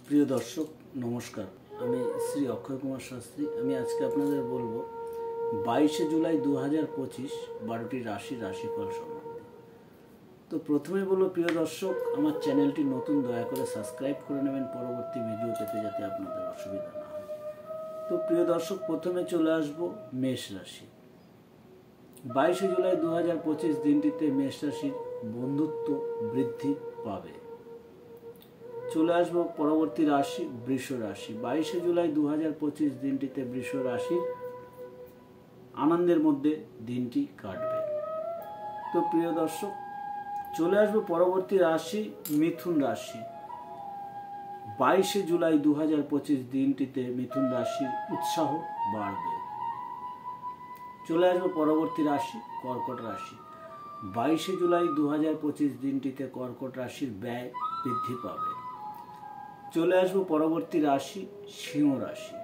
প্রিয় দর্শক নমস্কার, আমি শ্রী অক্ষয় কুমার শাস্ত্রী। আমি আজকে আপনাদের বলবো 22শে জুলাই 2025 12টি রাশিফল সম্বন্ধে। তো প্রথমে বলবো প্রিয় দর্শক, আমার চ্যানেলটি নতুন, দয়া করে সাবস্ক্রাইব করে নেবেন পরবর্তী ভিডিও পেতে, যাতে আপনাদের অসুবিধা না হয়। তো প্রিয় দর্শক, প্রথমে চলে আসবো মেষ রাশি। 22শে জুলাই 2025 দিনটিতে মেষ রাশির বন্ধুত্ব বৃদ্ধি পাবে। চলে আসবো পরবর্তী রাশি বৃষ রাশি। 22শে জুলাই 2025 দিনটিতে বৃষ রাশির আনন্দের মধ্যে দিনটি কাটবে। তো প্রিয় দর্শক, চলে আসবো পরবর্তী রাশি মিথুন রাশি। 22শে জুলাই 2025 দিনটিতে মিথুন রাশির উৎসাহ বাড়বে। চলে আসবো পরবর্তী রাশি কর্কট রাশি। 22শে জুলাই 2025 দিনটিতে কর্কট রাশির ব্যয় বৃদ্ধি পাবে। চলে আসবো পরবর্তী রাশি সিংহ রাশি।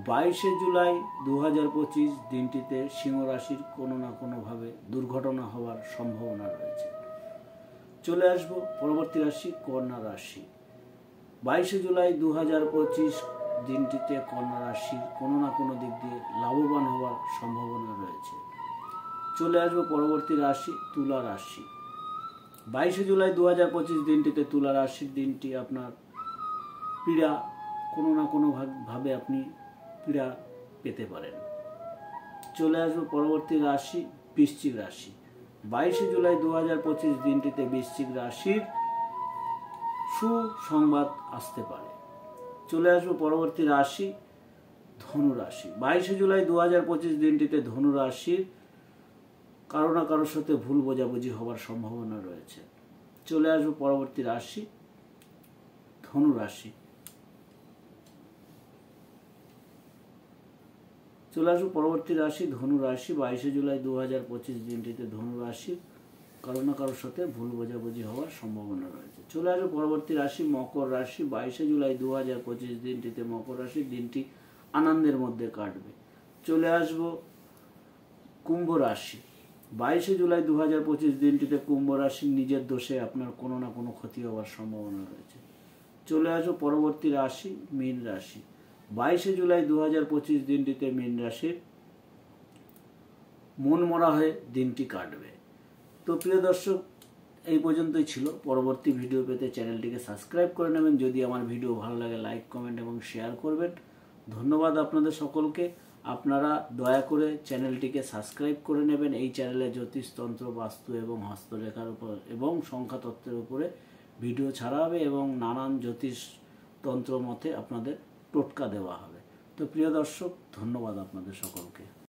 22শে জুলাই 2025 দিনটিতে সিংহ রাশির কোনো না কোনোভাবে দুর্ঘটনা হওয়ার সম্ভাবনা রয়েছে। চলে আসবো পরবর্তী রাশি কন্যা রাশি। 22শে জুলাই 2025 দিনটিতে কন্যা রাশির কোনো না কোনো দিক দিয়ে লাভবান হওয়ার সম্ভাবনা রয়েছে। চলে আসবো পরবর্তী রাশি তুলা রাশি। 22শে জুলাই 2025 দিনটিতে তুলা রাশির দিনটি আপনার পীড়া, কোনো না কোনো ভাবে আপনি পীড়া পেতে পারেন। চলে আসবো পরবর্তী রাশি বৃশ্চিক রাশি। 22শে জুলাই 2025 দিনটিতে বৃশ্চিক রাশির সুসংবাদ আসতে পারে। চলে আসবো পরবর্তী রাশি ধনু রাশি। 22শে জুলাই 2025 দিনটিতে ধনু রাশির কারো না কারোর সাথে ভুল বোঝাবুঝি হওয়ার সম্ভাবনা রয়েছে। চলে আসবো পরবর্তী রাশি ধনু রাশি। চলে আসবো পরবর্তী রাশি ধনু রাশি। 22শে জুলাই 2025 দিনটিতে ধনু রাশির কারো না কারোর সাথে ভুল বোঝাবুঝি হওয়ার সম্ভাবনা রয়েছে। চলে আসবো পরবর্তী রাশি মকর রাশি। 22শে জুলাই 2025 দিনটিতে মকর রাশির দিনটি আনন্দের মধ্যে কাটবে। চলে আসবো কুম্ভ রাশি। 22শে জুলাই 2025 দিনটিতে কুম্ভ রাশির নিজের দোষে আপনার কোনো না কোনো ক্ষতি হওয়ার সম্ভাবনা রয়েছে। চলে আসবো পরবর্তী রাশি মীন রাশি। 22শে জুলাই 2025 দিনটিতে মীন রাশির মন মরা হয়ে দিনটি কাটবে। তো প্রিয় দর্শক, এই পর্যন্তই ছিল। পরবর্তী ভিডিও পেতে চ্যানেলটিকে সাবস্ক্রাইব করে নেবেন। যদি আমার ভিডিও ভালো লাগে লাইক, কমেন্ট এবং শেয়ার করবেন। ধন্যবাদ আপনাদের সকলকে। আপনারা দয়া করে চ্যানেলটিকে সাবস্ক্রাইব করে নেবেন। এই চ্যানেলে জ্যোতিষতন্ত্র, বাস্তু এবং হস্তরেখার উপর এবং সংখ্যাতত্ত্বের উপরে ভিডিও ছাড়া হবে এবং নানান জ্যোতিষতন্ত্র মতে আপনাদের টোটকা দেওয়া হবে। তো প্রিয় দর্শক, ধন্যবাদ আপনাদের সকলকে।